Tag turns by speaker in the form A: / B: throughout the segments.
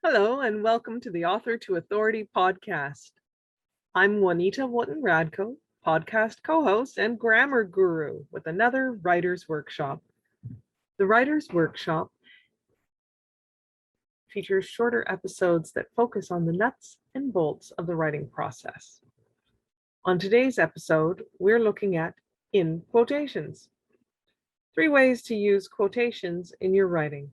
A: Hello, and welcome to the Author to Authority podcast. I'm Juanita Wootton-Radko, podcast co-host and grammar guru with another Writer's Workshop. The Writer's Workshop features shorter episodes that focus on the nuts and bolts of the writing process. On today's episode, we're looking at in quotations. 3 ways to use quotations in your writing.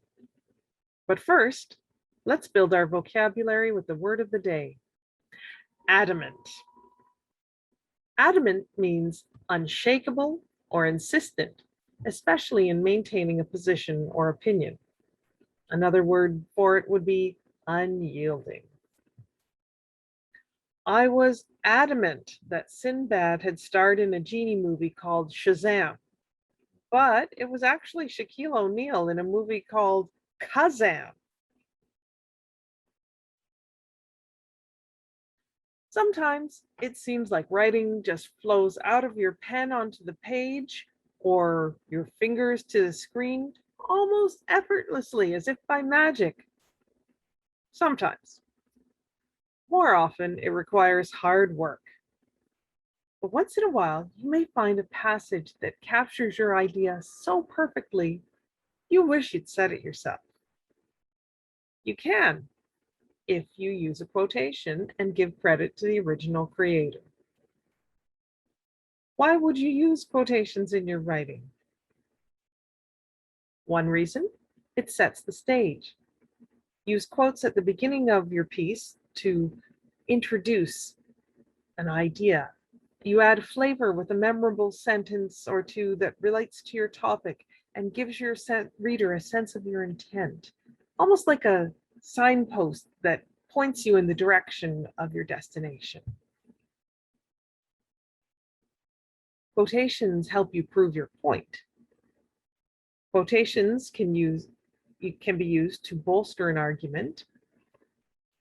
A: But first, let's build our vocabulary with the word of the day, adamant. Adamant means unshakable or insistent, especially in maintaining a position or opinion. Another word for it would be unyielding. I was adamant that Sinbad had starred in a genie movie called Shazam, but it was actually Shaquille O'Neal in a movie called Kazam. Sometimes it seems like writing just flows out of your pen onto the page or your fingers to the screen almost effortlessly, as if by magic. Sometimes. More often, it requires hard work. But once in a while, you may find a passage that captures your idea so perfectly, you wish you'd said it yourself. You can, if you use a quotation and give credit to the original creator. Why would you use quotations in your writing? One reason, it sets the stage. Use quotes at the beginning of your piece to introduce an idea. You add flavor with a memorable sentence or two that relates to your topic and gives your reader a sense of your intent, almost like a signpost that points you in the direction of your destination. Quotations help you prove your point. Quotations can be used to bolster an argument,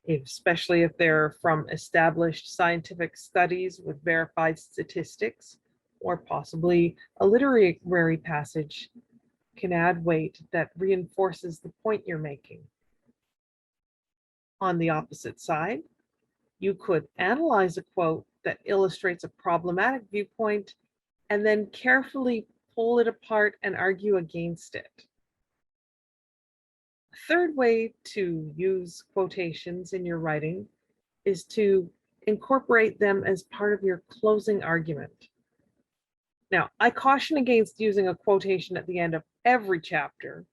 A: especially if they're from established scientific studies with verified statistics, or possibly a literary passage can add weight that reinforces the point you're making. On the opposite side, you could analyze a quote that illustrates a problematic viewpoint and then carefully pull it apart and argue against it. A third way to use quotations in your writing is to incorporate them as part of your closing argument. Now, I caution against using a quotation at the end of every chapter,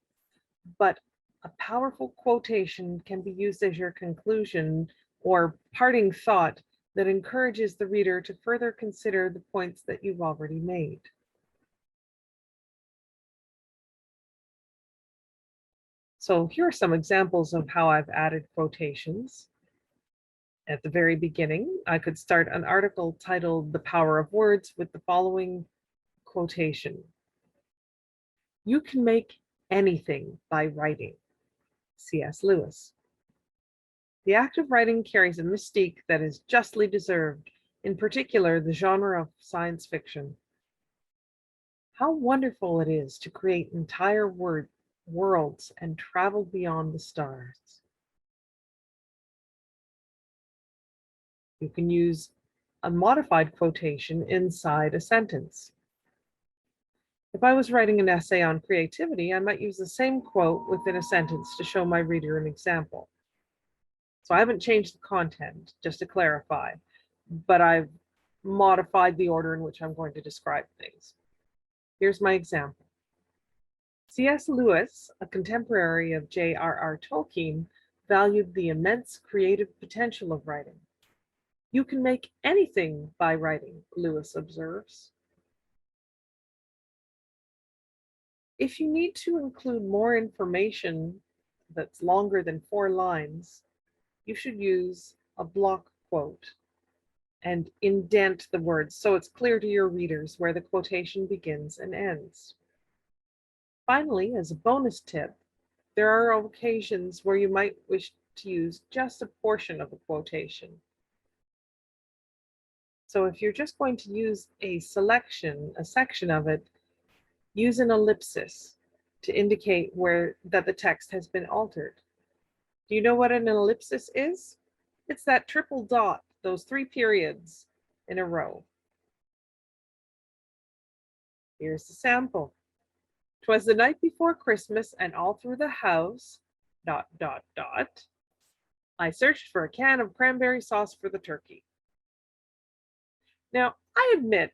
A: but a powerful quotation can be used as your conclusion or parting thought that encourages the reader to further consider the points that you've already made. So here are some examples of how I've added quotations. At the very beginning, I could start an article titled "The Power of Words" with the following quotation. You can make anything by writing. C.S. Lewis. The act of writing carries a mystique that is justly deserved, in particular the genre of science fiction. How wonderful it is to create entire worlds and travel beyond the stars. You can use a modified quotation inside a sentence. If I was writing an essay on creativity, I might use the same quote within a sentence to show my reader an example. So I haven't changed the content, just to clarify, but I've modified the order in which I'm going to describe things. Here's my example. C.S. Lewis, a contemporary of J.R.R. Tolkien, valued the immense creative potential of writing. You can make anything by writing, Lewis observes. If you need to include more information that's longer than 4 lines, you should use a block quote and indent the words so it's clear to your readers where the quotation begins and ends. Finally, as a bonus tip, there are occasions where you might wish to use just a portion of a quotation. So if you're just going to use a section of it, use an ellipsis to indicate that the text has been altered. Do you know what an ellipsis is? It's that triple dot, those 3 periods in a row. Here's the sample. 'Twas the night before Christmas, and all through the house, ... I searched for a can of cranberry sauce for the turkey. Now, I admit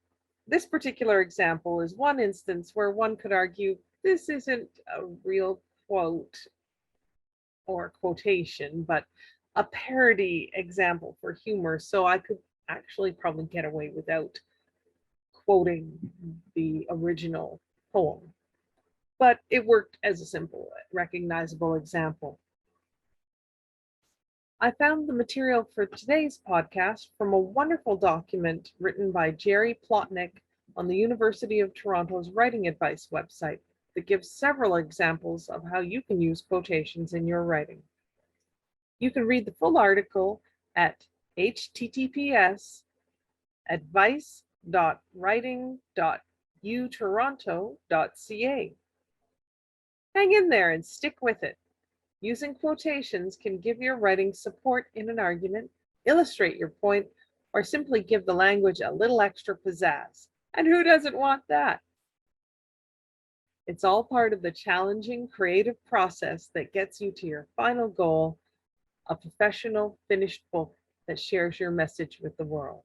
A: this particular example is one instance where one could argue this isn't a real quote or quotation, but a parody example for humor. So I could actually probably get away without quoting the original poem. But it worked as a simple, recognizable example. I found the material for today's podcast from a wonderful document written by Jerry Plotnick on the University of Toronto's Writing Advice website that gives several examples of how you can use quotations in your writing. You can read the full article at https://advice.writing.utoronto.ca. Hang in there and stick with it. Using quotations can give your writing support in an argument, illustrate your point, or simply give the language a little extra pizzazz. And who doesn't want that? It's all part of the challenging, creative process that gets you to your final goal, a professional, finished book that shares your message with the world.